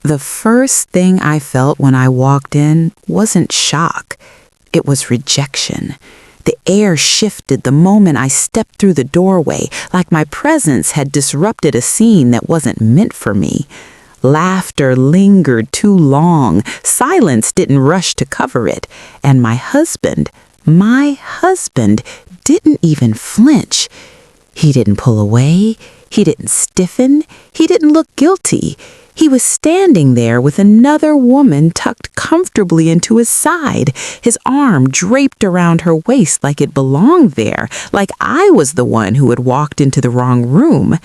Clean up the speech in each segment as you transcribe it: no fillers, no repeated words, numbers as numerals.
The first thing I felt when I walked in wasn't shock. It was rejection. The air shifted the moment I stepped through the doorway, like my presence had disrupted a scene that wasn't meant for me. Laughter lingered too long. Silence didn't rush to cover it. And my husband didn't even flinch. He didn't pull away. He didn't stiffen. He didn't look guilty. He was standing there with another woman tucked comfortably into his side, his arm draped around her waist like it belonged there, like I was the one who had walked into the wrong room.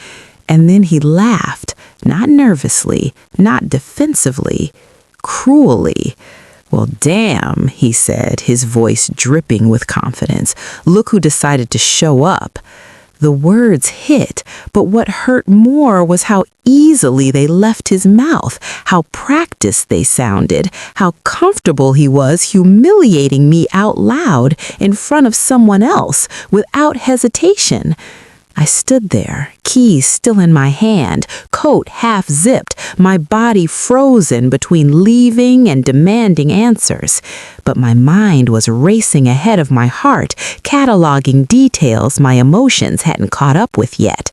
And then he laughed, not nervously, not defensively, cruelly. "Well, damn," he said, his voice dripping with confidence. "Look who decided to show up." The words hit, but what hurt more was how easily they left his mouth, how practiced they sounded, how comfortable he was humiliating me out loud in front of someone else without hesitation. I stood there, keys still in my hand, coat half zipped, my body frozen between leaving and demanding answers. But my mind was racing ahead of my heart, cataloging details my emotions hadn't caught up with yet.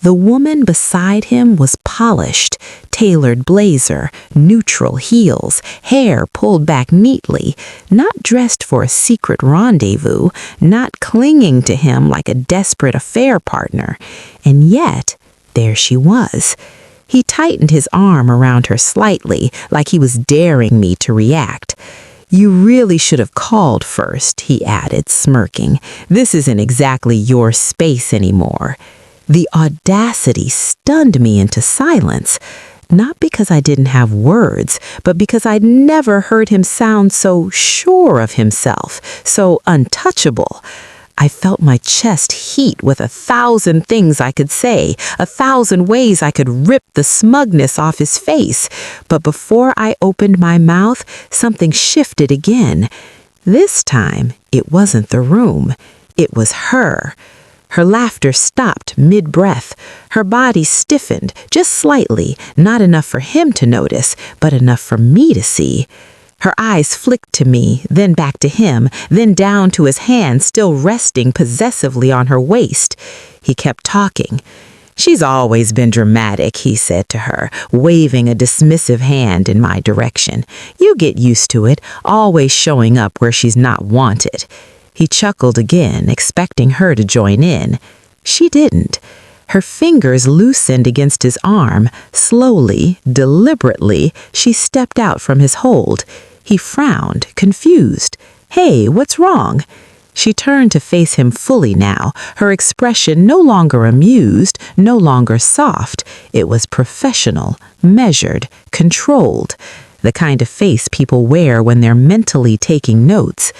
The woman beside him was polished, tailored blazer, neutral heels, hair pulled back neatly, not dressed for a secret rendezvous, not clinging to him like a desperate affair partner. And yet, there she was. He tightened his arm around her slightly, like he was daring me to react. "You really should have called first," he added, smirking. "This isn't exactly your space anymore." The audacity stunned me into silence, not because I didn't have words, but because I'd never heard him sound so sure of himself, so untouchable. I felt my chest heat with 1,000 things I could say, 1,000 ways I could rip the smugness off his face. But before I opened my mouth, something shifted again. This time, it wasn't the room. It was her. Her laughter stopped mid-breath. Her body stiffened, just slightly, not enough for him to notice, but enough for me to see. Her eyes flicked to me, then back to him, then down to his hand still resting possessively on her waist. He kept talking. "She's always been dramatic," he said to her, waving a dismissive hand in my direction. "You get used to it, always showing up where she's not wanted." He chuckled again, expecting her to join in. She didn't. Her fingers loosened against his arm. Slowly, deliberately, she stepped out from his hold. He frowned, confused. "Hey, what's wrong?" She turned to face him fully now, her expression no longer amused, no longer soft. It was professional, measured, controlled. The kind of face people wear when they're mentally taking notes.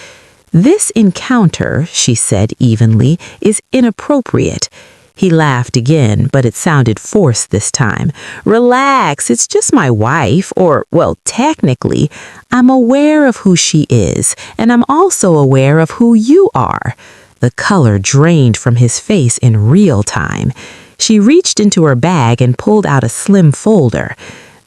"This encounter," she said evenly, "is inappropriate." He laughed again, but it sounded forced this time. "Relax, it's just my wife, or, well, technically, I'm aware of who she is, and I'm also aware of who you are." The color drained from his face in real time. She reached into her bag and pulled out a slim folder.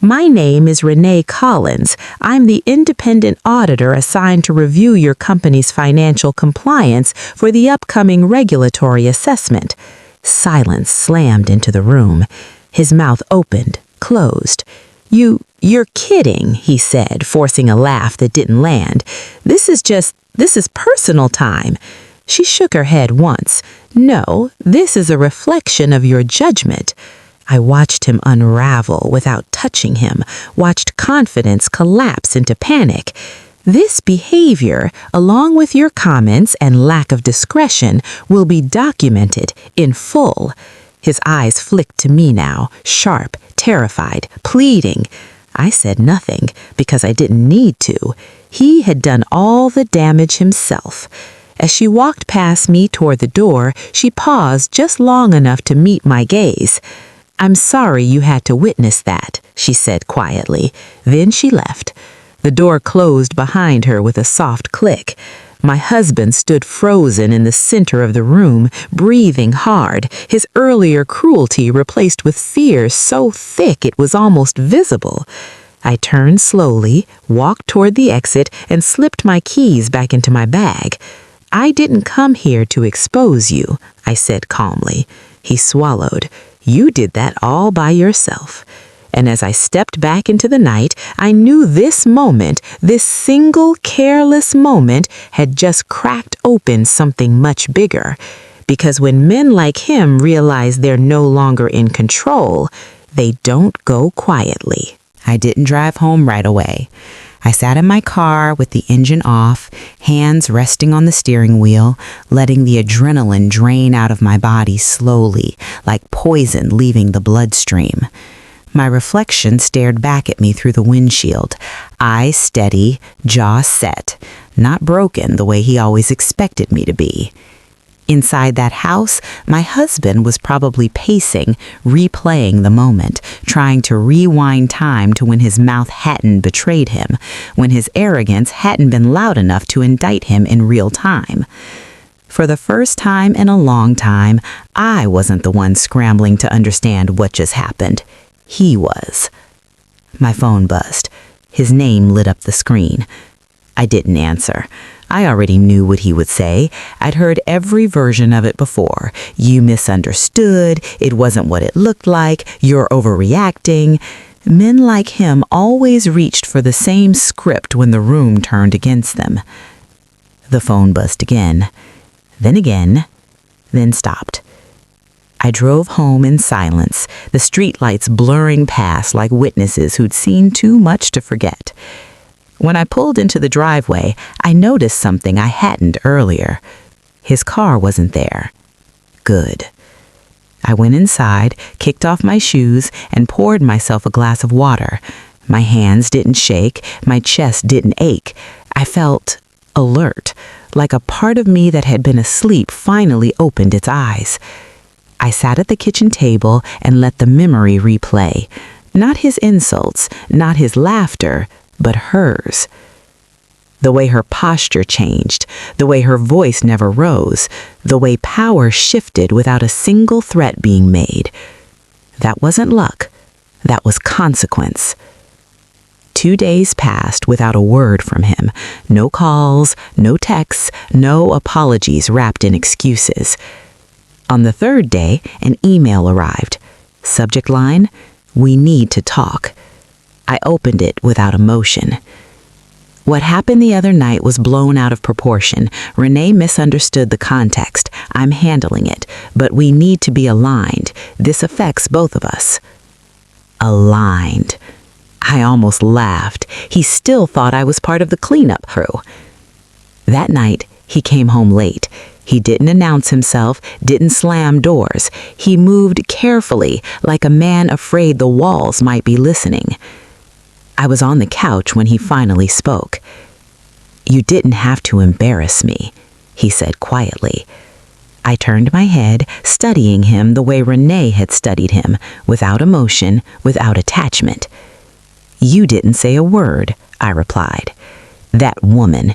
"My name is Renee Collins. I'm the independent auditor assigned to review your company's financial compliance for the upcoming regulatory assessment." Silence slammed into the room. His mouth opened, closed. You're kidding," he said, forcing a laugh that didn't land. This is personal time." She shook her head once. "No, this is a reflection of your judgment." I watched him unravel without touching him, watched confidence collapse into panic. "This behavior, along with your comments and lack of discretion, will be documented in full." His eyes flicked to me now, sharp, terrified, pleading. I said nothing because I didn't need to. He had done all the damage himself. As she walked past me toward the door, she paused just long enough to meet my gaze. "I'm sorry you had to witness that," she said quietly. Then she left. The door closed behind her with a soft click. My husband stood frozen in the center of the room, breathing hard, his earlier cruelty replaced with fear so thick it was almost visible. I turned slowly, walked toward the exit, and slipped my keys back into my bag. "I didn't come here to expose you," I said calmly. He swallowed. "You did that all by yourself." And as I stepped back into the night, I knew this moment, this single careless moment, had just cracked open something much bigger. Because when men like him realize they're no longer in control, they don't go quietly. I didn't drive home right away. I sat in my car with the engine off, hands resting on the steering wheel, letting the adrenaline drain out of my body slowly, like poison leaving the bloodstream. My reflection stared back at me through the windshield, eyes steady, jaw set, not broken the way he always expected me to be. Inside that house, my husband was probably pacing, replaying the moment, trying to rewind time to when his mouth hadn't betrayed him, when his arrogance hadn't been loud enough to indict him in real time. For the first time in a long time, I wasn't the one scrambling to understand what just happened. He was. My phone buzzed. His name lit up the screen. I didn't answer. I already knew what he would say. I'd heard every version of it before. "You misunderstood. It wasn't what it looked like. You're overreacting." Men like him always reached for the same script when the room turned against them. The phone buzzed again, then stopped. I drove home in silence, the streetlights blurring past like witnesses who'd seen too much to forget. When I pulled into the driveway, I noticed something I hadn't earlier. His car wasn't there. Good. I went inside, kicked off my shoes, and poured myself a glass of water. My hands didn't shake, my chest didn't ache. I felt alert, like a part of me that had been asleep finally opened its eyes. I sat at the kitchen table and let the memory replay. Not his insults, not his laughter, but hers. The way her posture changed, the way her voice never rose, the way power shifted without a single threat being made. That wasn't luck. That was consequence. 2 days passed without a word from him. No calls, no texts, no apologies wrapped in excuses. On the 3rd day, an email arrived. Subject line, "We need to talk." I opened it without emotion. What happened the other night was blown out of proportion. Renee misunderstood the context. I'm handling it, but we need to be aligned. This affects both of us. Aligned. I almost laughed. He still thought I was part of the cleanup crew. That night, he came home late. He didn't announce himself, didn't slam doors. He moved carefully, like a man afraid the walls might be listening. I was on the couch when he finally spoke. "You didn't have to embarrass me," he said quietly. I turned my head, studying him the way Renee had studied him, without emotion, without attachment. "You didn't say a word," I replied. "That woman,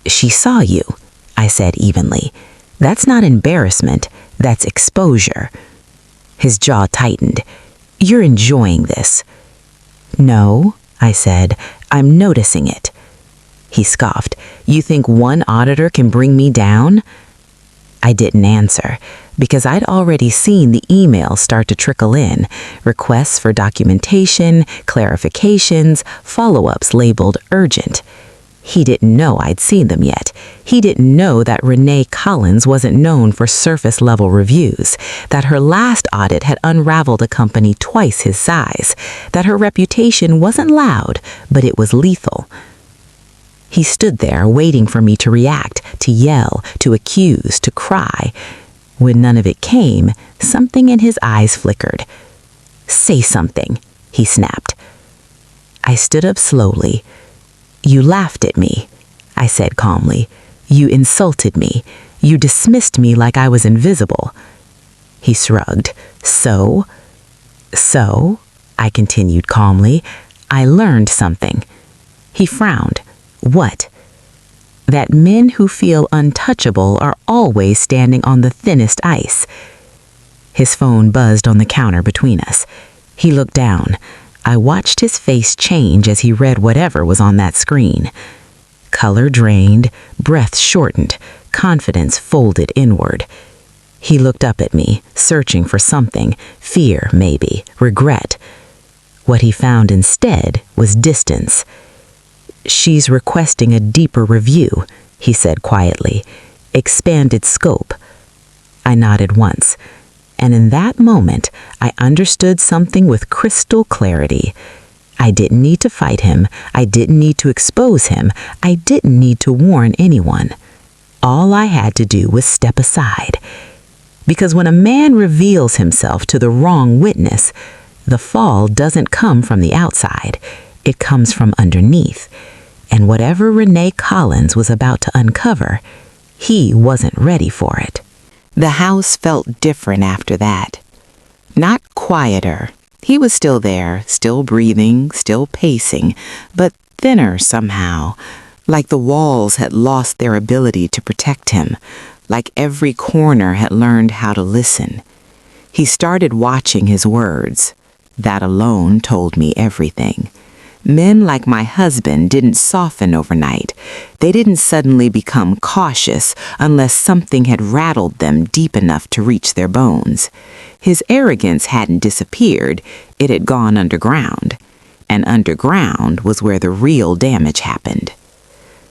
she saw you," I said evenly. "That's not embarrassment, that's exposure." His jaw tightened. "You're enjoying this." "No," I said, "I'm noticing it." He scoffed. "You think one auditor can bring me down?" I didn't answer, because I'd already seen the emails start to trickle in, requests for documentation, clarifications, follow-ups labeled urgent. He didn't know I'd seen them yet. He didn't know that Renee Collins wasn't known for surface-level reviews, that her last audit had unraveled a company twice his size, that her reputation wasn't loud, but it was lethal. He stood there waiting for me to react, to yell, to accuse, to cry. When none of it came, something in his eyes flickered. "Say something," he snapped. I stood up slowly. "You laughed at me," I said calmly. "You insulted me. You dismissed me like I was invisible." He shrugged. So, I continued calmly, "I learned something." He frowned. "What?" "That men who feel untouchable are always standing on the thinnest ice." His phone buzzed on the counter between us. He looked down. I watched his face change as he read whatever was on that screen. Color drained, breath shortened, confidence folded inward. He looked up at me, searching for something, fear maybe, regret. What he found instead was distance. "She's requesting a deeper review," he said quietly. "Expanded scope." I nodded once, and in that moment I understood something with crystal clarity. I didn't need to fight him. I didn't need to expose him. I didn't need to warn anyone. All I had to do was step aside. Because when a man reveals himself to the wrong witness, the fall doesn't come from the outside. It comes from underneath. And whatever Renee Collins was about to uncover, he wasn't ready for it. The house felt different after that. Not quieter. He was still there, still breathing, still pacing, but thinner somehow, like the walls had lost their ability to protect him, like every corner had learned how to listen. He started watching his words. That alone told me everything. Men like my husband didn't soften overnight. They didn't suddenly become cautious unless something had rattled them deep enough to reach their bones. His arrogance hadn't disappeared, it had gone underground. And underground was where the real damage happened.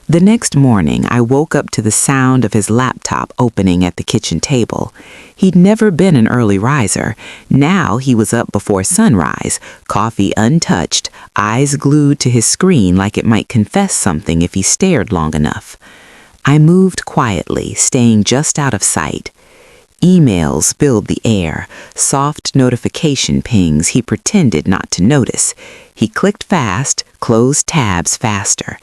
The next morning, I woke up to the sound of his laptop opening at the kitchen table. He'd never been an early riser. Now he was up before sunrise, coffee untouched, eyes glued to his screen like it might confess something if he stared long enough. I moved quietly, staying just out of sight. Emails filled the air, soft notification pings he pretended not to notice. He clicked fast, closed tabs faster.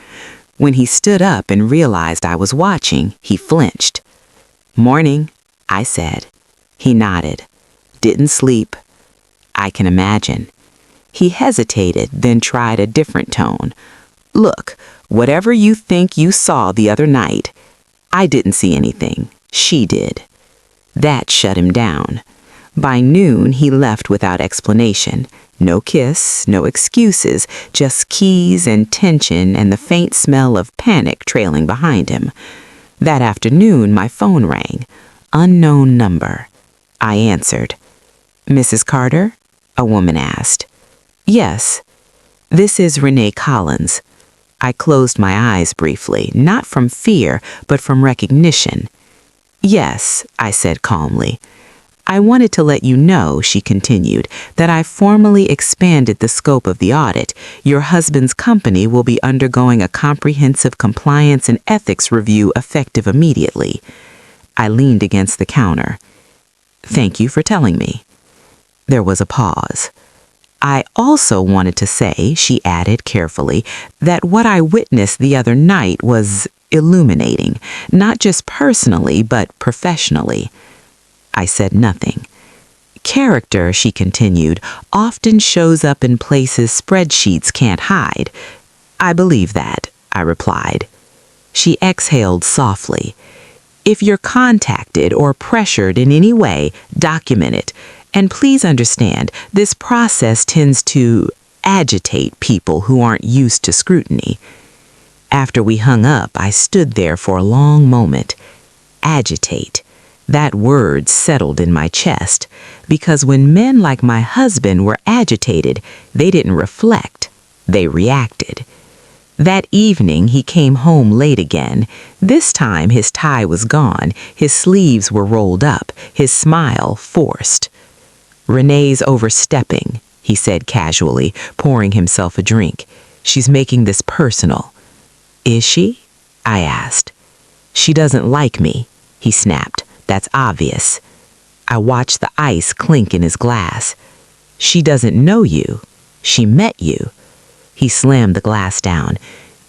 When he stood up and realized I was watching, he flinched. "Morning," I said. He nodded. "Didn't sleep." "I can imagine." He hesitated, then tried a different tone. "Look, whatever you think you saw the other night, I didn't see anything. She did." That shut him down. By noon, he left without explanation. No kiss, no excuses, just keys and tension and the faint smell of panic trailing behind him. That afternoon, my phone rang. Unknown number. I answered. "Mrs. Carter?" a woman asked. "Yes." "This is Renee Collins." I closed my eyes briefly, not from fear, but from recognition. "Yes," I said calmly. "I wanted to let you know," she continued, "that I formally expanded the scope of the audit. Your husband's company will be undergoing a comprehensive compliance and ethics review effective immediately." I leaned against the counter. "Thank you for telling me." There was a pause. "I also wanted to say," she added carefully, "that what I witnessed the other night was illuminating, not just personally, but professionally." I said nothing. "Character," she continued, "often shows up in places spreadsheets can't hide." "I believe that," I replied. She exhaled softly. "If you're contacted or pressured in any way, document it. And please understand, this process tends to agitate people who aren't used to scrutiny." After we hung up, I stood there for a long moment. Agitate. That word settled in my chest, because when men like my husband were agitated, they didn't reflect, they reacted. That evening, he came home late again. This time, his tie was gone, his sleeves were rolled up, his smile forced. "Renee's overstepping," he said casually, pouring himself a drink. "She's making this personal." "Is she?" I asked. "She doesn't like me," he snapped. "That's obvious." I watched the ice clink in his glass. "She doesn't know you. She met you." He slammed the glass down.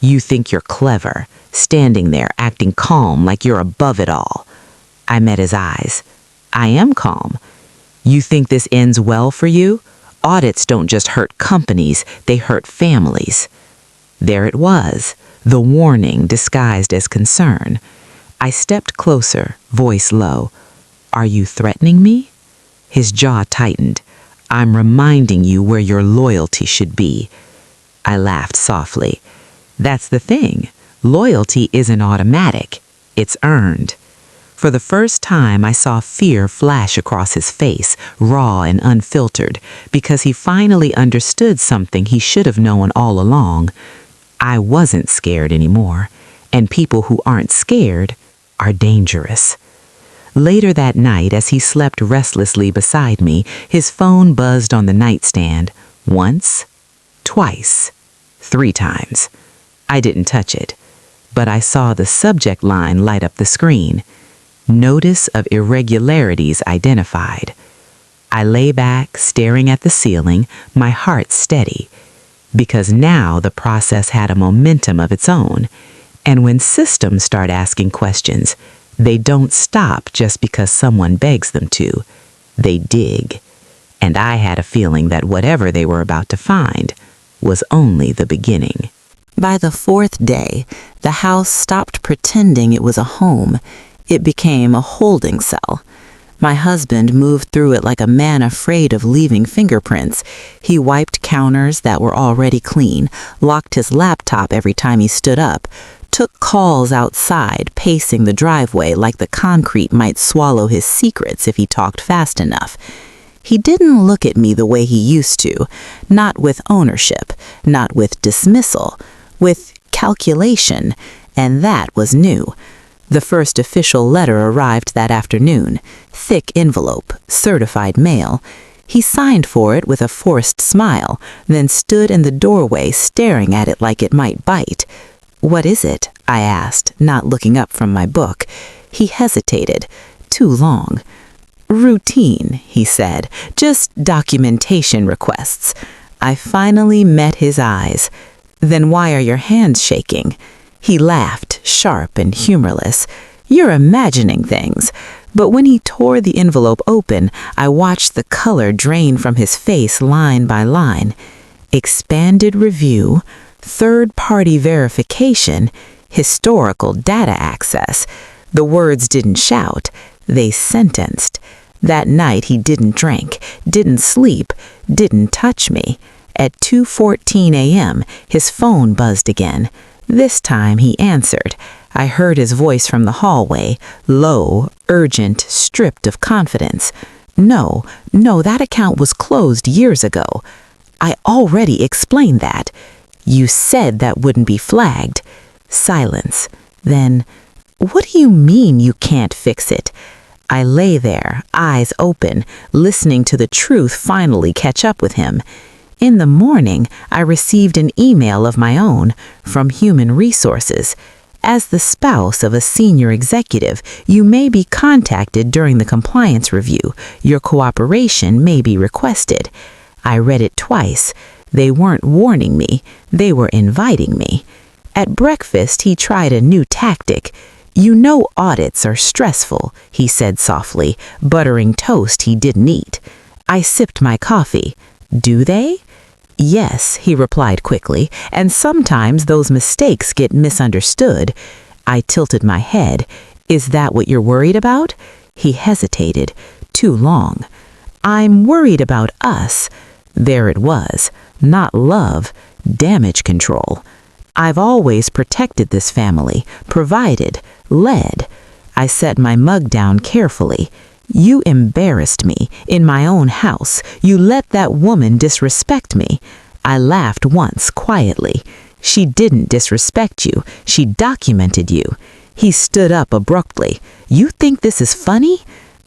"You think you're clever, standing there acting calm like you're above it all." I met his eyes. "I am calm." "You think this ends well for you? Audits don't just hurt companies, they hurt families." There it was, the warning disguised as concern. I stepped closer, voice low. "Are you threatening me?" His jaw tightened. I'm reminding you where your loyalty should be." I laughed softly. "That's the thing. Loyalty isn't automatic. It's earned." For the first time, I saw fear flash across his face, raw and unfiltered, because he finally understood something he should have known all along. I wasn't scared anymore, and people who aren't scared are dangerous. Later that night, as he slept restlessly beside me, his phone buzzed on the nightstand. Once, twice, 3 times. I didn't touch it, but I saw the subject line light up the screen. "Notice of irregularities identified." I lay back, staring at the ceiling, my heart steady, because now the process had a momentum of its own. And when systems start asking questions, they don't stop just because someone begs them to. They dig. And I had a feeling that whatever they were about to find was only the beginning. By the 4th day, the house stopped pretending it was a home. It became a holding cell. My husband moved through it like a man afraid of leaving fingerprints. He wiped counters that were already clean, locked his laptop every time he stood up, took calls outside, pacing the driveway like the concrete might swallow his secrets if he talked fast enough. He didn't look at me the way he used to, not with ownership, not with dismissal, with calculation, and that was new. The first official letter arrived that afternoon, thick envelope, certified mail. He signed for it with a forced smile, then stood in the doorway staring at it like it might bite. "What is it?" I asked, not looking up from my book. He hesitated. Too long. "Routine," he said. "Just documentation requests." I finally met his eyes. "Then why are your hands shaking?" He laughed, sharp and humorless. "You're imagining things." But when he tore the envelope open, I watched the color drain from his face line by line. Expanded review, third-party verification, historical data access. The words didn't shout, they sentenced. That night he didn't drink, didn't sleep, didn't touch me. At 2:14 a.m., his phone buzzed again. This time he answered. I heard his voice from the hallway, low, urgent, stripped of confidence. No, that account was closed years ago. I already explained that. You said that wouldn't be flagged. Silence. Then, what do you mean you can't fix it? I lay there, eyes open, listening to the truth finally catch up with him. In the morning, I received an email of my own from Human Resources. As the spouse of a senior executive, you may be contacted during the compliance review. Your cooperation may be requested. I read it twice. They weren't warning me, they were inviting me. At breakfast, he tried a new tactic. You know audits are stressful, he said softly, buttering toast he didn't eat. I sipped my coffee. Do they? Yes, he replied quickly, and sometimes those mistakes get misunderstood. I tilted my head. Is that what you're worried about? He hesitated. Too long. I'm worried about us. There it was. Not love, damage control. I've always protected this family, provided, led. I set my mug down carefully. You embarrassed me in my own house. You let that woman disrespect me. I laughed once quietly. She didn't disrespect you. She documented you. He stood up abruptly. You think this is funny?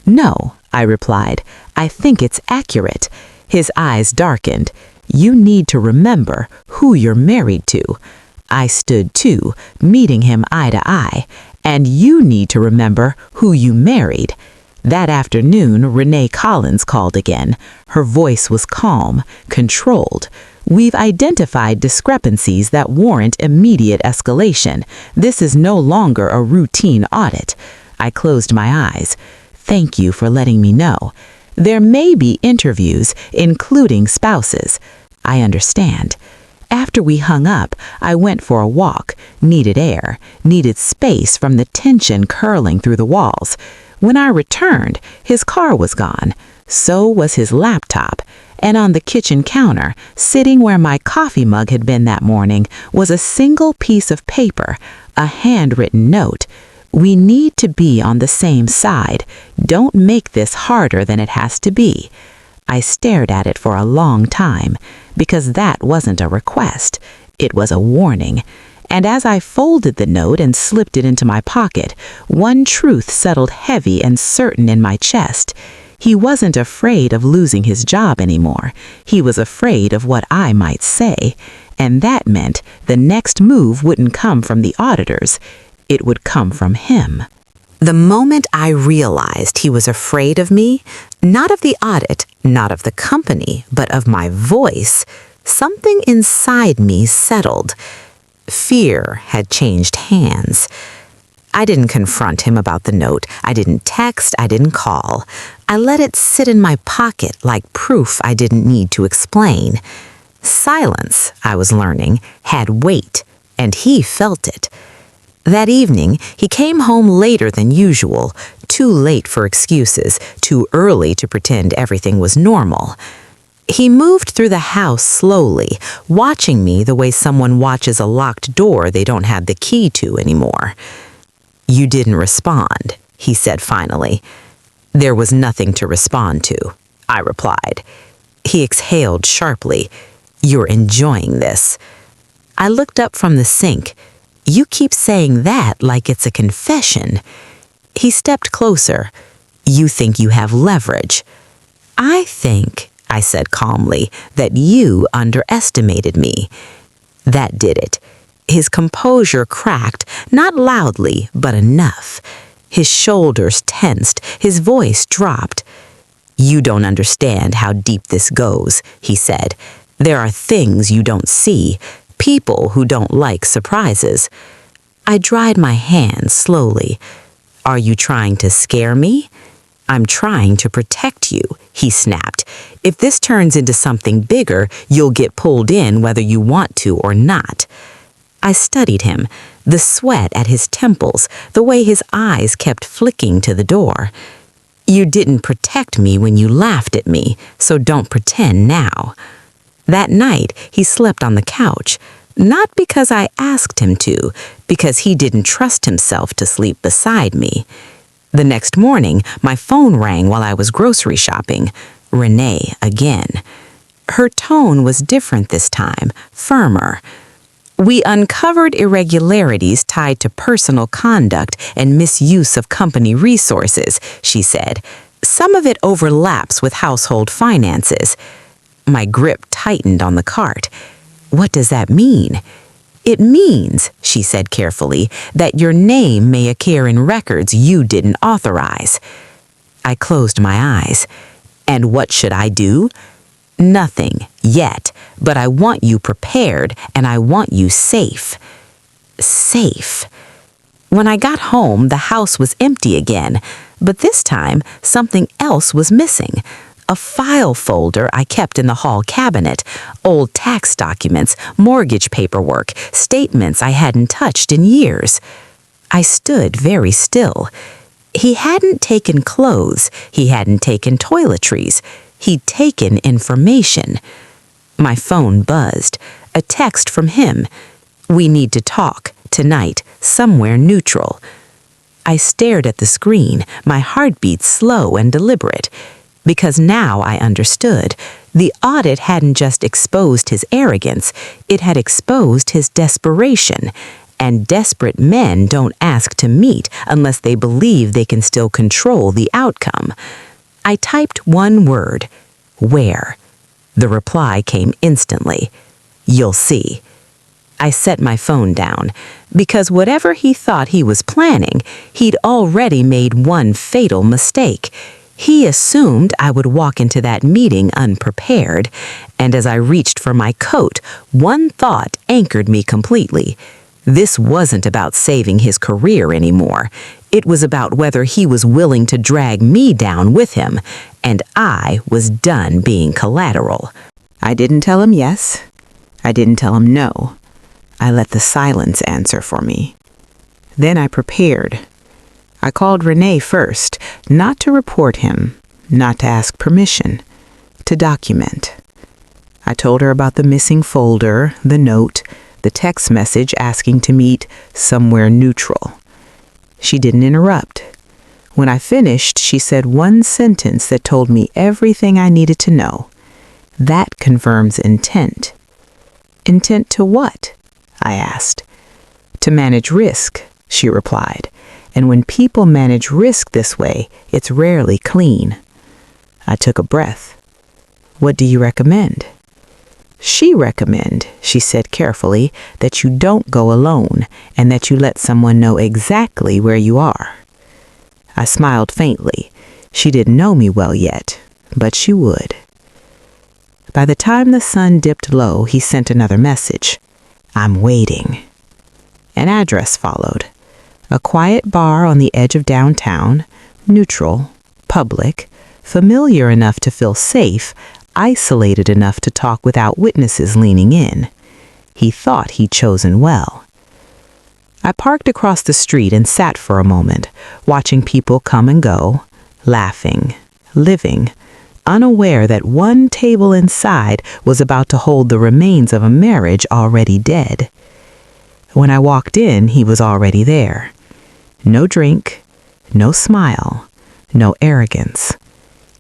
No, I replied. I think it's accurate. His eyes darkened. You need to remember who you're married to. I stood too, meeting him eye to eye. And you need to remember who you married. That afternoon, Renee Collins called again. Her voice was calm, controlled. We've identified discrepancies that warrant immediate escalation. This is no longer a routine audit. I closed my eyes. Thank you for letting me know. There may be interviews, including spouses. I understand. After we hung up, I went for a walk, needed air, needed space from the tension curling through the walls. When I returned, his car was gone. So was his laptop. and on the kitchen counter, sitting where my coffee mug had been that morning, was a single piece of paper, a handwritten note. "We need to be on the same side. Don't make this harder than it has to be." I stared at it for a long time, because that wasn't a request. It was a warning. And as I folded the note and slipped it into my pocket, one truth settled heavy and certain in my chest. He wasn't afraid of losing his job anymore. He was afraid of what I might say. And that meant the next move wouldn't come from the auditors. It would come from him. The moment I realized he was afraid of me, not of the audit, not of the company, but of my voice, something inside me settled. Fear had changed hands. I didn't confront him about the note. I didn't text. I didn't call. I let it sit in my pocket like proof I didn't need to explain. Silence, I was learning, had weight, and he felt it. That evening, he came home later than usual, too late for excuses, too early to pretend everything was normal. He moved through the house slowly, watching me the way someone watches a locked door they don't have the key to anymore. "You didn't respond," he said finally. "There was nothing to respond to," I replied. He exhaled sharply. "You're enjoying this." I looked up from the sink. "You keep saying that like it's a confession." He stepped closer. "You think you have leverage." "I think," I said calmly, "that you underestimated me." That did it. His composure cracked, not loudly, but enough. His shoulders tensed, his voice dropped. "You don't understand how deep this goes," he said. "There are things you don't see, people who don't like surprises." I dried my hands slowly. "Are you trying to scare me?" "I'm trying to protect you," he snapped. "If this turns into something bigger, you'll get pulled in whether you want to or not." I studied him, the sweat at his temples, the way his eyes kept flicking to the door. "You didn't protect me when you laughed at me, so don't pretend now." That night, he slept on the couch, not because I asked him to, because he didn't trust himself to sleep beside me. The next morning, my phone rang while I was grocery shopping. Renee again. Her tone was different this time, firmer. "We uncovered irregularities tied to personal conduct and misuse of company resources," she said. "Some of it overlaps with household finances." My grip tightened on the cart. "What does that mean?" "It means," she said carefully, "that your name may appear in records you didn't authorize." I closed my eyes. "And what should I do?" "Nothing, yet, but I want you prepared and I want you safe." Safe. When I got home, the house was empty again, but this time something else was missing. A file folder I kept in the hall cabinet, old tax documents, mortgage paperwork, statements I hadn't touched in years. I stood very still. He hadn't taken clothes, he hadn't taken toiletries, he'd taken information. My phone buzzed, a text from him. "We need to talk, tonight, somewhere neutral." I stared at the screen, my heartbeat slow and deliberate. Because now I understood. The audit hadn't just exposed his arrogance, it had exposed his desperation. And desperate men don't ask to meet unless they believe they can still control the outcome. I typed one word, "Where?" The reply came instantly, "You'll see." I set my phone down, because whatever he thought he was planning, he'd already made one fatal mistake. He assumed I would walk into that meeting unprepared, and as I reached for my coat, one thought anchored me completely. This wasn't about saving his career anymore. It was about whether he was willing to drag me down with him, and I was done being collateral. I didn't tell him yes. I didn't tell him no. I let the silence answer for me. Then I prepared. I called Renee first, not to report him, not to ask permission, to document. I told her about the missing folder, the note, the text message asking to meet somewhere neutral. She didn't interrupt. When I finished, she said one sentence that told me everything I needed to know. That confirms intent. Intent to what? I asked. To manage risk, she replied. And when people manage risk this way, it's rarely clean. I took a breath. What do you recommend? She recommend, she said carefully, that you don't go alone and that you let someone know exactly where you are. I smiled faintly. She didn't know me well yet, but she would. By the time the sun dipped low, he sent another message. I'm waiting. An address followed. A quiet bar on the edge of downtown, neutral, public, familiar enough to feel safe, isolated enough to talk without witnesses leaning in. He thought he'd chosen well. I parked across the street and sat for a moment, watching people come and go, laughing, living, unaware that one table inside was about to hold the remains of a marriage already dead. When I walked in, he was already there. No drink, no smile, no arrogance.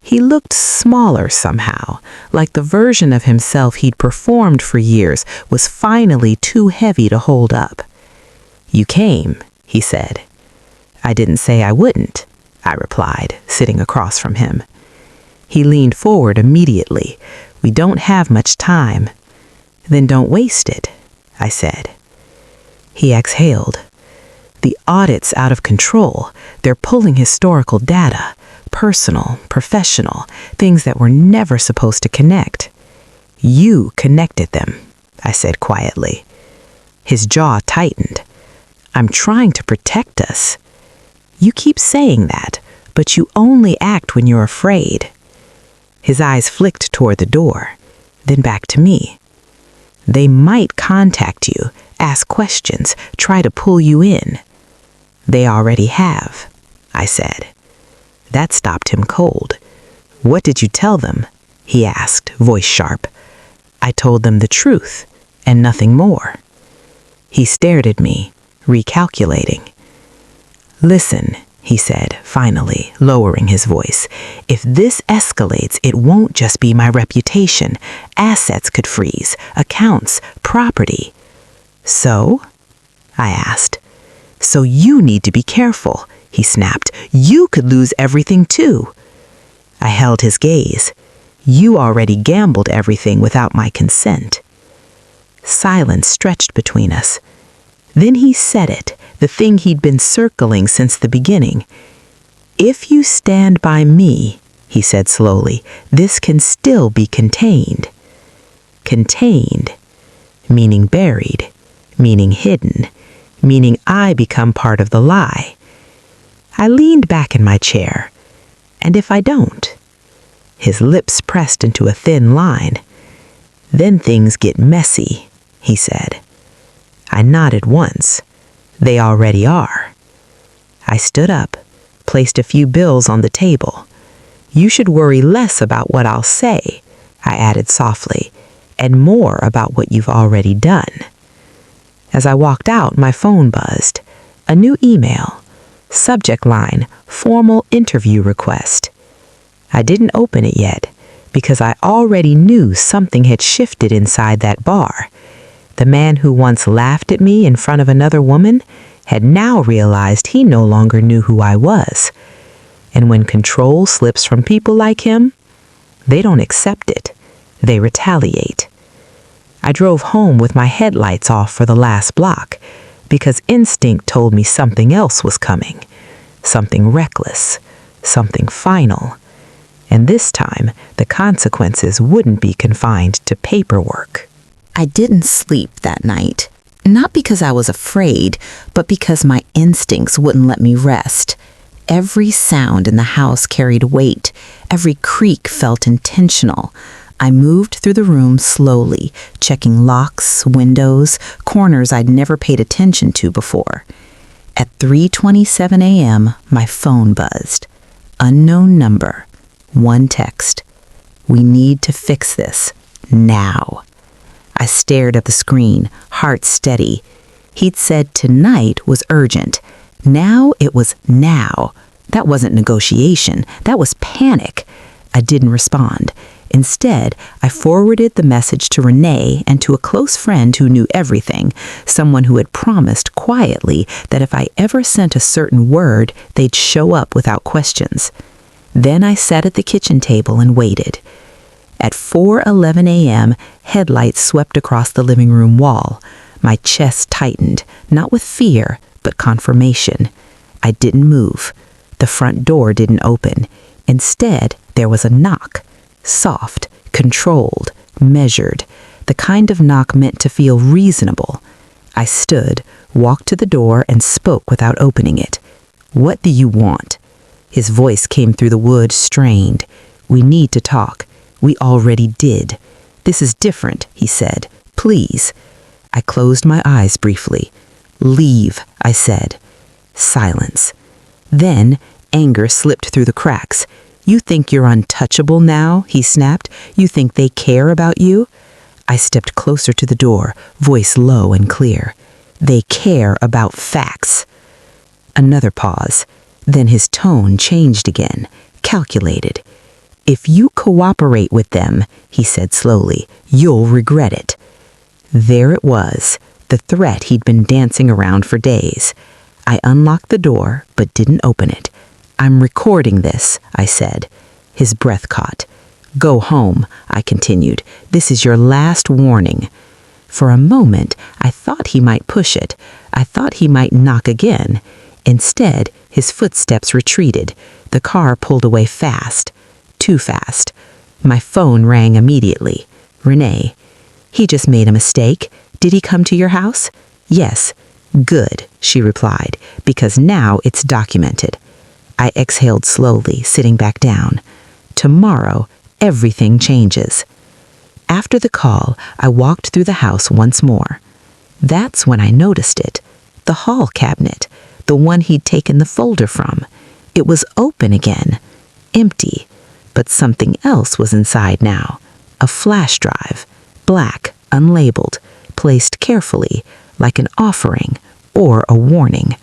He looked smaller somehow, like the version of himself he'd performed for years was finally too heavy to hold up. You came, he said. I didn't say I wouldn't, I replied, sitting across from him. He leaned forward immediately. We don't have much time. Then don't waste it, I said. He exhaled. The audit's out of control. They're pulling historical data, personal, professional, things that were never supposed to connect. You connected them, I said quietly. His jaw tightened. I'm trying to protect us. You keep saying that, but you only act when you're afraid. His eyes flicked toward the door, then back to me. They might contact you, ask questions, try to pull you in. They already have, I said. That stopped him cold. What did you tell them? He asked, voice sharp. I told them the truth, and nothing more. He stared at me, recalculating. Listen, he said, finally, lowering his voice. If this escalates, it won't just be my reputation. Assets could freeze, accounts, property. So? I asked. So you need to be careful, he snapped. You could lose everything too. I held his gaze. You already gambled everything without my consent. Silence stretched between us. Then he said it, the thing he'd been circling since the beginning. If you stand by me, he said slowly, this can still be contained. Contained, meaning buried, meaning hidden, meaning I become part of the lie. I leaned back in my chair. And if I don't? His lips pressed into a thin line. Then things get messy, he said. I nodded once. They already are. I stood up, placed a few bills on the table. You should worry less about what I'll say, I added softly, and more about what you've already done. As I walked out, my phone buzzed. A new email. Subject line, formal interview request. I didn't open it yet, because I already knew something had shifted inside that bar. The man who once laughed at me in front of another woman had now realized he no longer knew who I was. And when control slips from people like him, they don't accept it. They retaliate. I drove home with my headlights off for the last block, because instinct told me something else was coming. Something reckless. Something final. And this time, the consequences wouldn't be confined to paperwork. I didn't sleep that night, not because I was afraid, but because my instincts wouldn't let me rest. Every sound in the house carried weight. Every creak felt intentional. I moved through the room slowly, checking locks, windows, corners I'd never paid attention to before. At 3:27 a.m., my phone buzzed. Unknown number. One text. We need to fix this. Now. I stared at the screen, heart steady. He'd said tonight was urgent. Now it was now. That wasn't negotiation. That was panic. I didn't respond. Instead, I forwarded the message to Renee and to a close friend who knew everything, someone who had promised quietly that if I ever sent a certain word, they'd show up without questions. Then I sat at the kitchen table and waited. At 4:11 a.m., headlights swept across the living room wall. My chest tightened, not with fear, but confirmation. I didn't move. The front door didn't open. Instead, there was a knock. Soft, controlled, measured, the kind of knock meant to feel reasonable. I stood, walked to the door, and spoke without opening it. "What do you want?" His voice came through the wood, strained. "We need to talk. We already did. This is different," he said. "Please." I closed my eyes briefly. "Leave," I said. Silence. Then anger slipped through the cracks. "You think you're untouchable now?" he snapped. "You think they care about you?" I stepped closer to the door, voice low and clear. "They care about facts." Another pause. Then his tone changed again, calculated. "If you cooperate with them," he said slowly, "you'll regret it." There it was, the threat he'd been dancing around for days. I unlocked the door, but didn't open it. "I'm recording this," I said. His breath caught. "Go home," I continued. "This is your last warning." For a moment, I thought he might push it. I thought he might knock again. Instead, his footsteps retreated. The car pulled away fast. Too fast. My phone rang immediately. Renee. "He just made a mistake. Did he come to your house?" "Yes." "Good," she replied, "because now it's documented." I exhaled slowly, sitting back down. Tomorrow, everything changes. After the call, I walked through the house once more. That's when I noticed it. The hall cabinet, the one he'd taken the folder from. It was open again, empty, but something else was inside now. A flash drive, black, unlabeled, placed carefully, like an offering or a warning.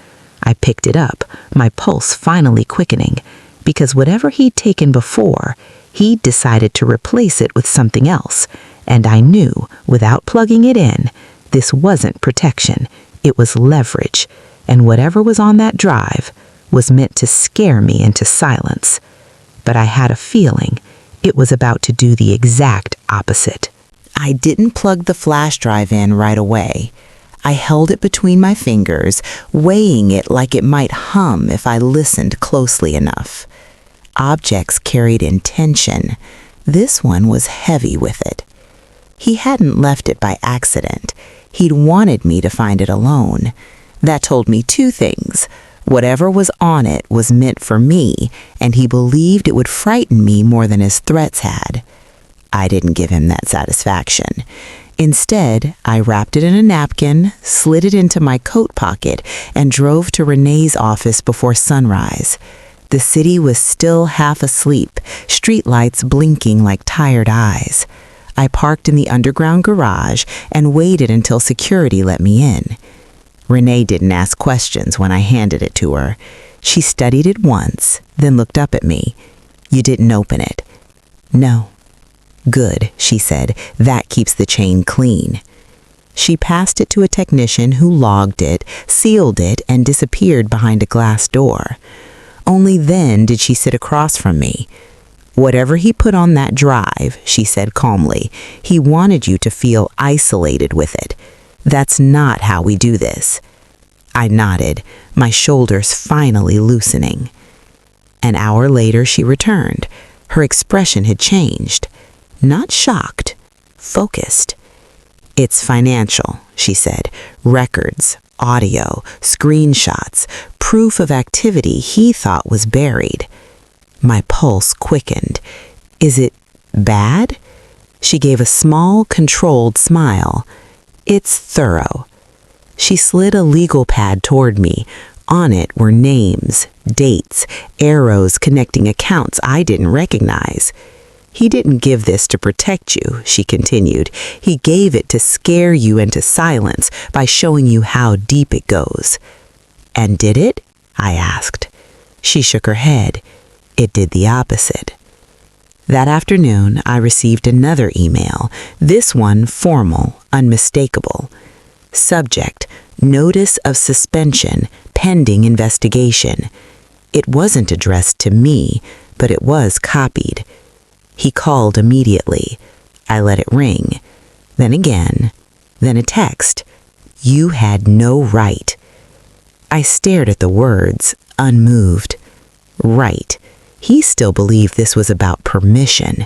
I picked it up, my pulse finally quickening, because whatever he'd taken before, he'd decided to replace it with something else, and I knew, without plugging it in, this wasn't protection, it was leverage, and whatever was on that drive was meant to scare me into silence. But I had a feeling it was about to do the exact opposite. I didn't plug the flash drive in right away. I held it between my fingers, weighing it like it might hum if I listened closely enough. Objects carried intention. This one was heavy with it. He hadn't left it by accident. He'd wanted me to find it alone. That told me two things. Whatever was on it was meant for me, and he believed it would frighten me more than his threats had. I didn't give him that satisfaction. Instead, I wrapped it in a napkin, slid it into my coat pocket, and drove to Renee's office before sunrise. The city was still half asleep, streetlights blinking like tired eyes. I parked in the underground garage and waited until security let me in. Renee didn't ask questions when I handed it to her. She studied it once, then looked up at me. "You didn't open it?" "No." "Good," she said. "That keeps the chain clean." She passed it to a technician who logged it, sealed it, and disappeared behind a glass door. Only then did she sit across from me. "Whatever he put on that drive," she said calmly, "he wanted you to feel isolated with it. That's not how we do this." I nodded, my shoulders finally loosening. An hour later, she returned. Her expression had changed. Not shocked, focused. "It's financial," she said. "Records, audio, screenshots, proof of activity he thought was buried." My pulse quickened. "Is it bad?" She gave a small, controlled smile. "It's thorough." She slid a legal pad toward me. On it were names, dates, arrows connecting accounts I didn't recognize. He didn't give this to protect you, she continued. He gave it to scare you into silence by showing you how deep it goes. And did it? I asked. She shook her head. It did the opposite. That afternoon, I received another email, this one formal, unmistakable. Subject, Notice of Suspension, Pending Investigation. It wasn't addressed to me, but it was copied. He called immediately. I let it ring. Then again. Then a text. You had no right. I stared at the words, unmoved. Right. He still believed this was about permission.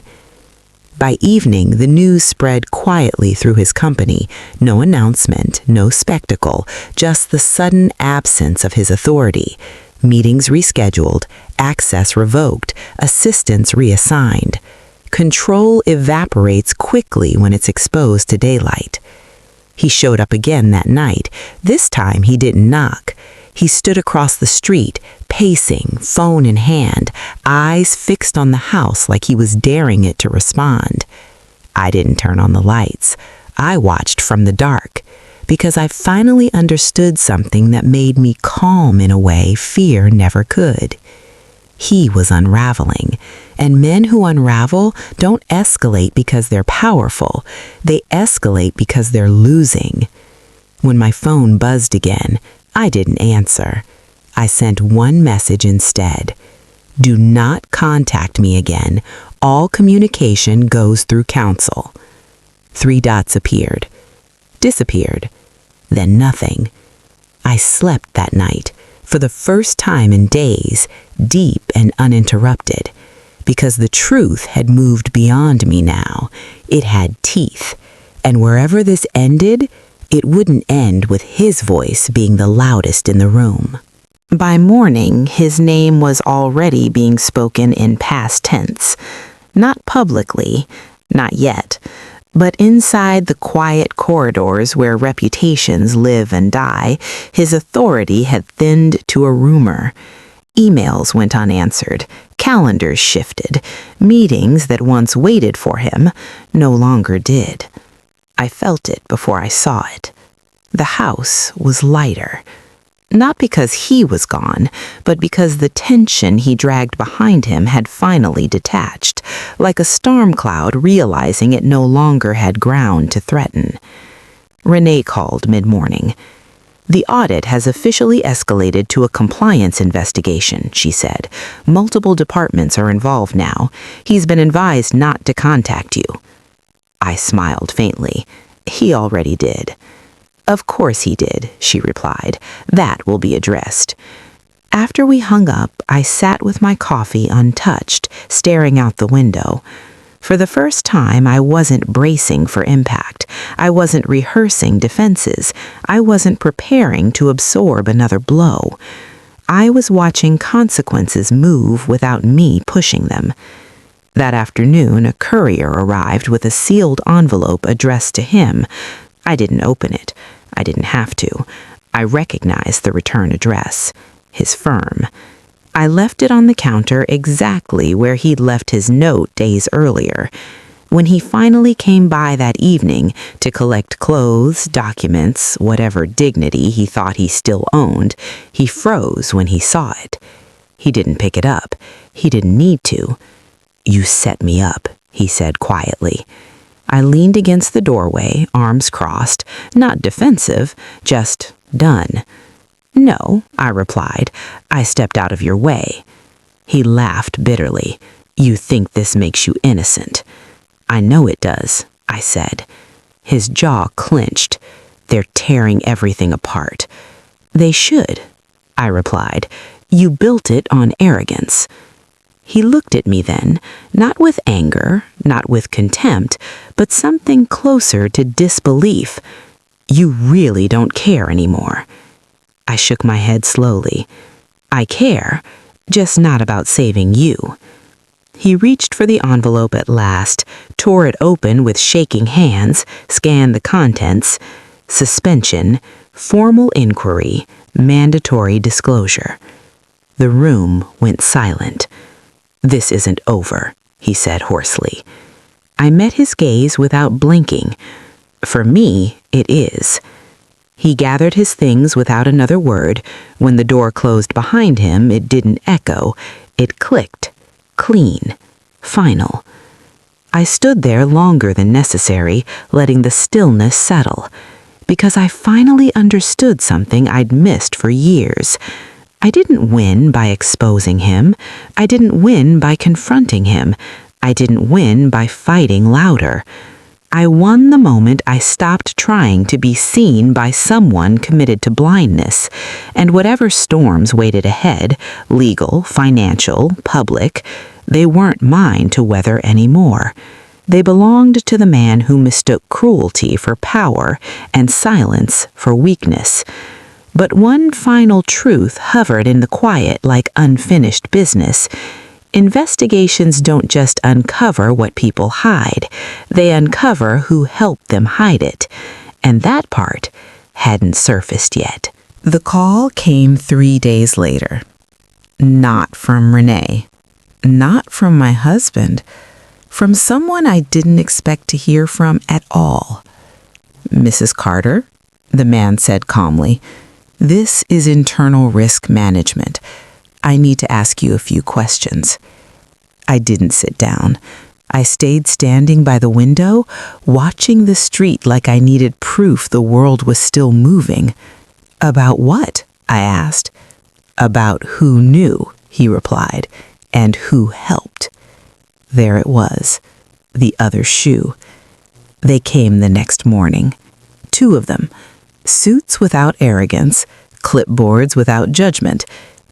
By evening, the news spread quietly through his company. No announcement, no spectacle, just the sudden absence of his authority. Meetings rescheduled, access revoked, assistants reassigned. Control evaporates quickly when it's exposed to daylight. He showed up again that night. This time he didn't knock. He stood across the street, pacing, phone in hand, eyes fixed on the house like he was daring it to respond. I didn't turn on the lights. I watched from the dark, because I finally understood something that made me calm in a way fear never could. He was unraveling, and men who unravel don't escalate because they're powerful. They escalate because they're losing. When my phone buzzed again, I didn't answer. I sent one message instead. Do not contact me again. All communication goes through counsel. 3 dots appeared. Disappeared. Then nothing. I slept that night, for the first time in days, deep and uninterrupted, because the truth had moved beyond me now. It had teeth, and wherever this ended, it wouldn't end with his voice being the loudest in the room. By morning, his name was already being spoken in past tense. Not publicly, not yet, but inside the quiet corridors where reputations live and die, his authority had thinned to a rumor. Emails went unanswered, calendars shifted, meetings that once waited for him no longer did. I felt it before I saw it. The house was lighter. Not because he was gone, but because the tension he dragged behind him had finally detached, like a storm cloud realizing it no longer had ground to threaten. Renee called mid-morning. The audit has officially escalated to a compliance investigation, she said. Multiple departments are involved now. He's been advised not to contact you. I smiled faintly. He already did. Of course he did, she replied. That will be addressed. After we hung up, I sat with my coffee untouched, staring out the window. For the first time, I wasn't bracing for impact. I wasn't rehearsing defenses. I wasn't preparing to absorb another blow. I was watching consequences move without me pushing them. That afternoon, a courier arrived with a sealed envelope addressed to him. I didn't open it. I didn't have to. I recognized the return address, his firm. I left it on the counter exactly where he'd left his note days earlier. When he finally came by that evening to collect clothes, documents, whatever dignity he thought he still owned, he froze when he saw it. He didn't pick it up. He didn't need to. You set me up, he said quietly. I leaned against the doorway, arms crossed, not defensive, just done. No, I replied. I stepped out of your way. He laughed bitterly. You think this makes you innocent. I know it does, I said. His jaw clenched. They're tearing everything apart. They should, I replied. You built it on arrogance. He looked at me then, not with anger, not with contempt, but something closer to disbelief. You really don't care anymore. I shook my head slowly. I care, just not about saving you. He reached for the envelope at last, tore it open with shaking hands, scanned the contents. Suspension, formal inquiry, mandatory disclosure. The room went silent. This isn't over, he he said hoarsely. I met his gaze without blinking. For me, it is. He gathered his things without another word. When the door closed behind him, it didn't echo. It clicked. Clean. Final. I stood there longer than necessary, letting the stillness settle, because I finally understood something I'd missed for years. I didn't win by exposing him. I didn't win by confronting him. I didn't win by fighting louder. I won the moment I stopped trying to be seen by someone committed to blindness, and whatever storms waited ahead, legal, financial, public, they weren't mine to weather anymore. They belonged to the man who mistook cruelty for power and silence for weakness. But one final truth hovered in the quiet like unfinished business. Investigations don't just uncover what people hide, they uncover who helped them hide it. And that part hadn't surfaced yet. The call came 3 days later. Not from Renee. Not from my husband. From someone I didn't expect to hear from at all. Mrs. Carter, the man said calmly, this is internal risk management. I need to ask you a few questions. I didn't sit down. I stayed standing by the window, watching the street like I needed proof the world was still moving. About what? I asked. About who knew, he replied, and who helped. There it was, the other shoe. They came the next morning. 2 of them. Suits without arrogance, clipboards without judgment.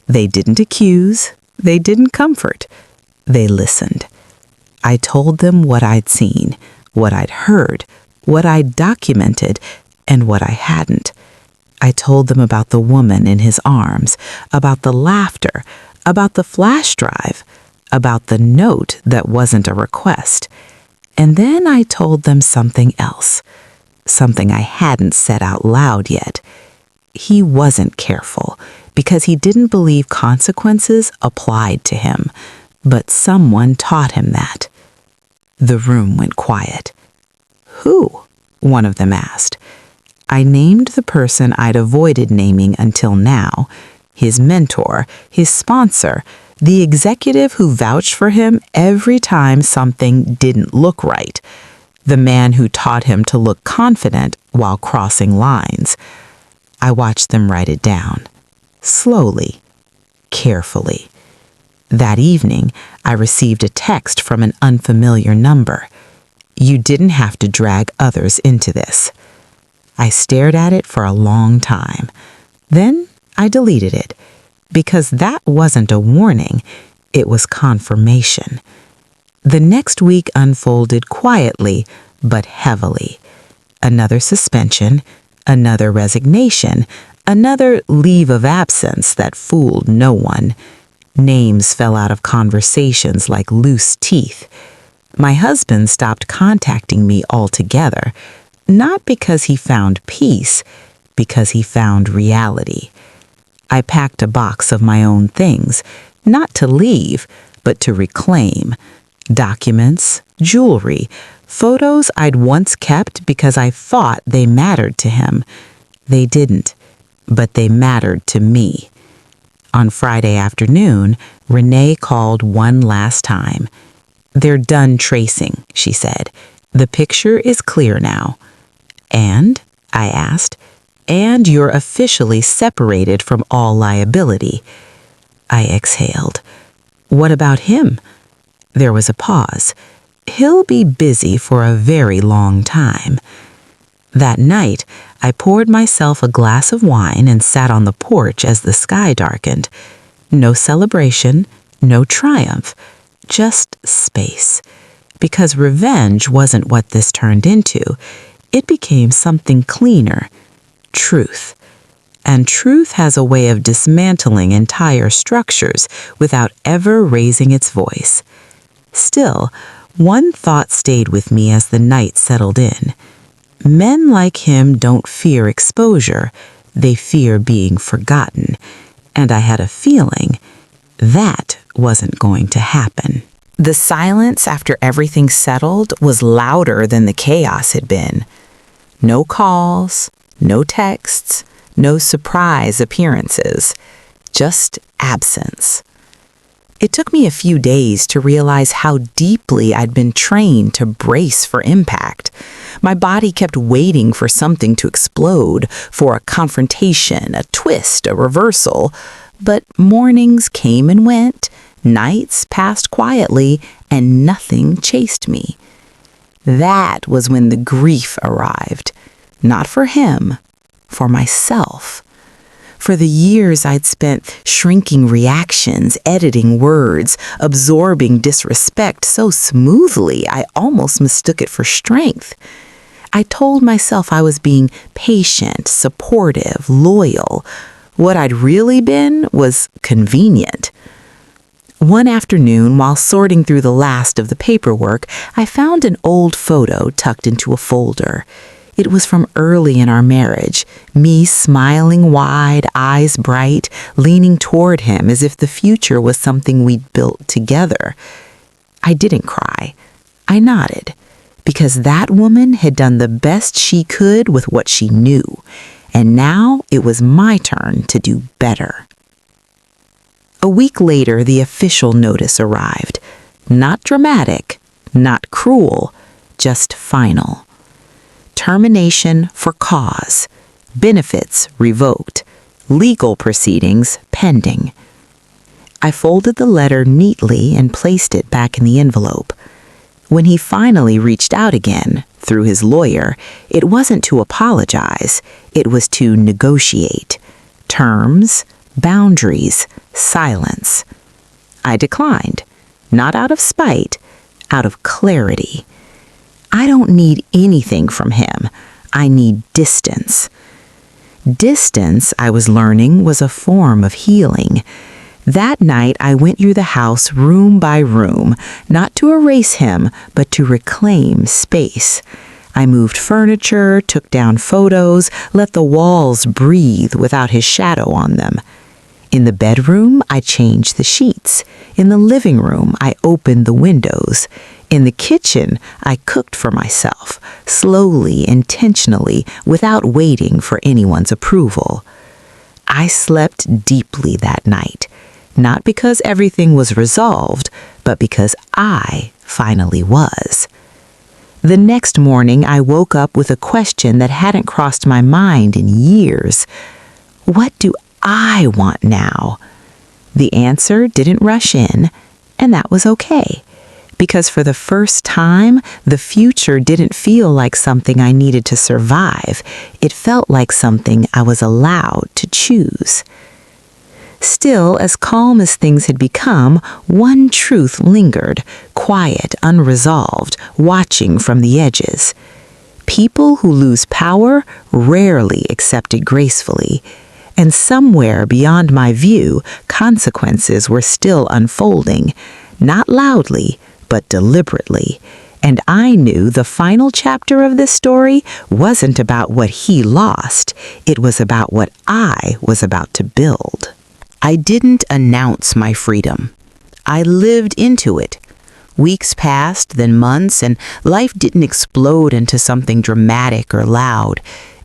They didn't accuse, they didn't comfort. They listened. I told them what I'd seen, what I'd heard, what I'd documented, and what I hadn't. I told them about the woman in his arms, about the laughter, about the flash drive, about the note that wasn't a request. And then I told them something else, something I hadn't said out loud yet. He wasn't careful because he didn't believe consequences applied to him, but someone taught him that. The room went quiet. Who? One of them asked. I named the person I'd avoided naming until now, his mentor, his sponsor, the executive who vouched for him every time something didn't look right, the man who taught him to look confident while crossing lines. I watched them write it down, slowly, carefully. That evening, I received a text from an unfamiliar number. You didn't have to drag others into this. I stared at it for a long time. Then I deleted it, because that wasn't a warning, it was confirmation. The next week unfolded quietly but heavily. Another suspension, another resignation, another leave of absence that fooled no one. Names fell out of conversations like loose teeth. My husband stopped contacting me altogether, not because he found peace, because he found reality. I packed a box of my own things, not to leave, but to reclaim. Documents, jewelry, photos I'd once kept because I thought they mattered to him. They didn't, but they mattered to me. On Friday afternoon, Renee called one last time. They're done tracing, she said. The picture is clear now. And? I asked. And you're officially separated from all liability. I exhaled. What about him? There was a pause. He'll be busy for a very long time. That night, I poured myself a glass of wine and sat on the porch as the sky darkened. No celebration, no triumph, just space. Because revenge wasn't what this turned into. It became something cleaner. Truth. And truth has a way of dismantling entire structures without ever raising its voice. Still, one thought stayed with me as the night settled in. Men like him don't fear exposure, they fear being forgotten. And I had a feeling that wasn't going to happen. The silence after everything settled was louder than the chaos had been. No calls, no texts, no surprise appearances, just absence. It took me a few days to realize how deeply I'd been trained to brace for impact. My body kept waiting for something to explode, for a confrontation, a twist, a reversal. But mornings came and went, nights passed quietly, and nothing chased me. That was when the grief arrived. Not for him, for myself. For the years I'd spent shrinking reactions, editing words, absorbing disrespect so smoothly I almost mistook it for strength. I told myself I was being patient, supportive, loyal. What I'd really been was convenient. One afternoon, while sorting through the last of the paperwork, I found an old photo tucked into a folder. It was from early in our marriage, me smiling wide, eyes bright, leaning toward him as if the future was something we'd built together. I didn't cry. I nodded, because that woman had done the best she could with what she knew, and now it was my turn to do better. A week later, the official notice arrived. Not dramatic, not cruel, just final. Termination for cause, benefits revoked, legal proceedings pending. I folded the letter neatly and placed it back in the envelope. When he finally reached out again, through his lawyer, it wasn't to apologize, it was to negotiate. Terms, boundaries, silence. I declined, not out of spite, out of clarity. I don't need anything from him. I need distance. Distance, I was learning, was a form of healing. That night, I went through the house room by room, not to erase him, but to reclaim space. I moved furniture, took down photos, let the walls breathe without his shadow on them. In the bedroom, I changed the sheets. In the living room, I opened the windows. In the kitchen, I cooked for myself, slowly, intentionally, without waiting for anyone's approval. I slept deeply that night, not because everything was resolved, but because I finally was. The next morning, I woke up with a question that hadn't crossed my mind in years. What do I want now? The answer didn't rush in, and that was okay. Because for the first time, the future didn't feel like something I needed to survive. It felt like something I was allowed to choose. Still, as calm as things had become, one truth lingered, quiet, unresolved, watching from the edges. People who lose power rarely accept it gracefully. And somewhere beyond my view, consequences were still unfolding, not loudly, but deliberately. And I knew the final chapter of this story wasn't about what he lost. It was about what I was about to build. I didn't announce my freedom. I lived into it. Weeks passed, then months, and life didn't explode into something dramatic or loud.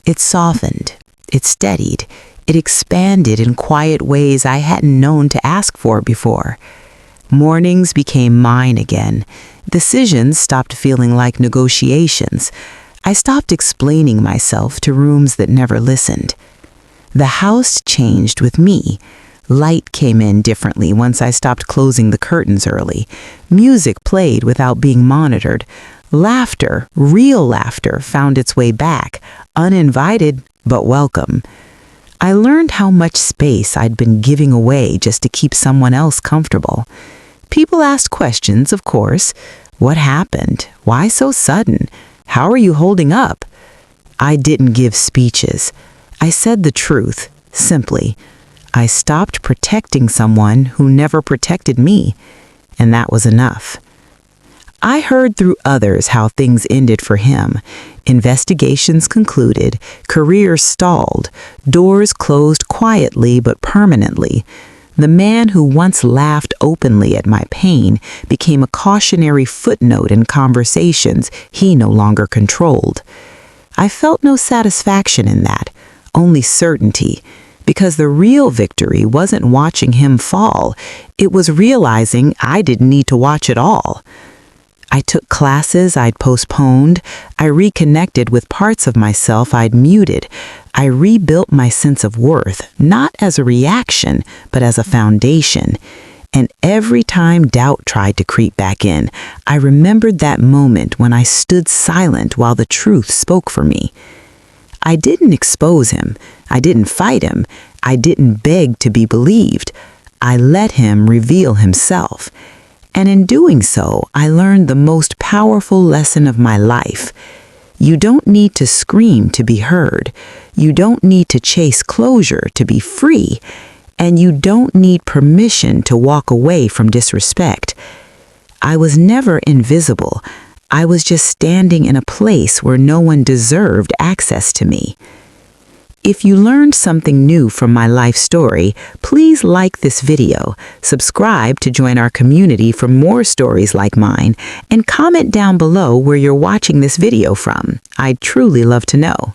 It softened. It steadied. It expanded in quiet ways I hadn't known to ask for before. Mornings became mine again. Decisions stopped feeling like negotiations. I stopped explaining myself to rooms that never listened. The house changed with me. Light came in differently once I stopped closing the curtains early. Music played without being monitored. Laughter, real laughter, found its way back, uninvited but welcome. I learned how much space I'd been giving away just to keep someone else comfortable. People asked questions, of course. What happened? Why so sudden? How are you holding up? I didn't give speeches. I said the truth, simply. I stopped protecting someone who never protected me, and that was enough. I heard through others how things ended for him. Investigations concluded, careers stalled, doors closed quietly but permanently. The man who once laughed openly at my pain became a cautionary footnote in conversations he no longer controlled. I felt no satisfaction in that, only certainty, because the real victory wasn't watching him fall, it was realizing I didn't need to watch at all. I took classes I'd postponed, I reconnected with parts of myself I'd muted, I rebuilt my sense of worth, not as a reaction, but as a foundation. And every time doubt tried to creep back in, I remembered that moment when I stood silent while the truth spoke for me. I didn't expose him, I didn't fight him, I didn't beg to be believed. I let him reveal himself. And in doing so, I learned the most powerful lesson of my life. You don't need to scream to be heard. You don't need to chase closure to be free. And you don't need permission to walk away from disrespect. I was never invisible. I was just standing in a place where no one deserved access to me. If you learned something new from my life story, please like this video, subscribe to join our community for more stories like mine, and comment down below where you're watching this video from. I'd truly love to know.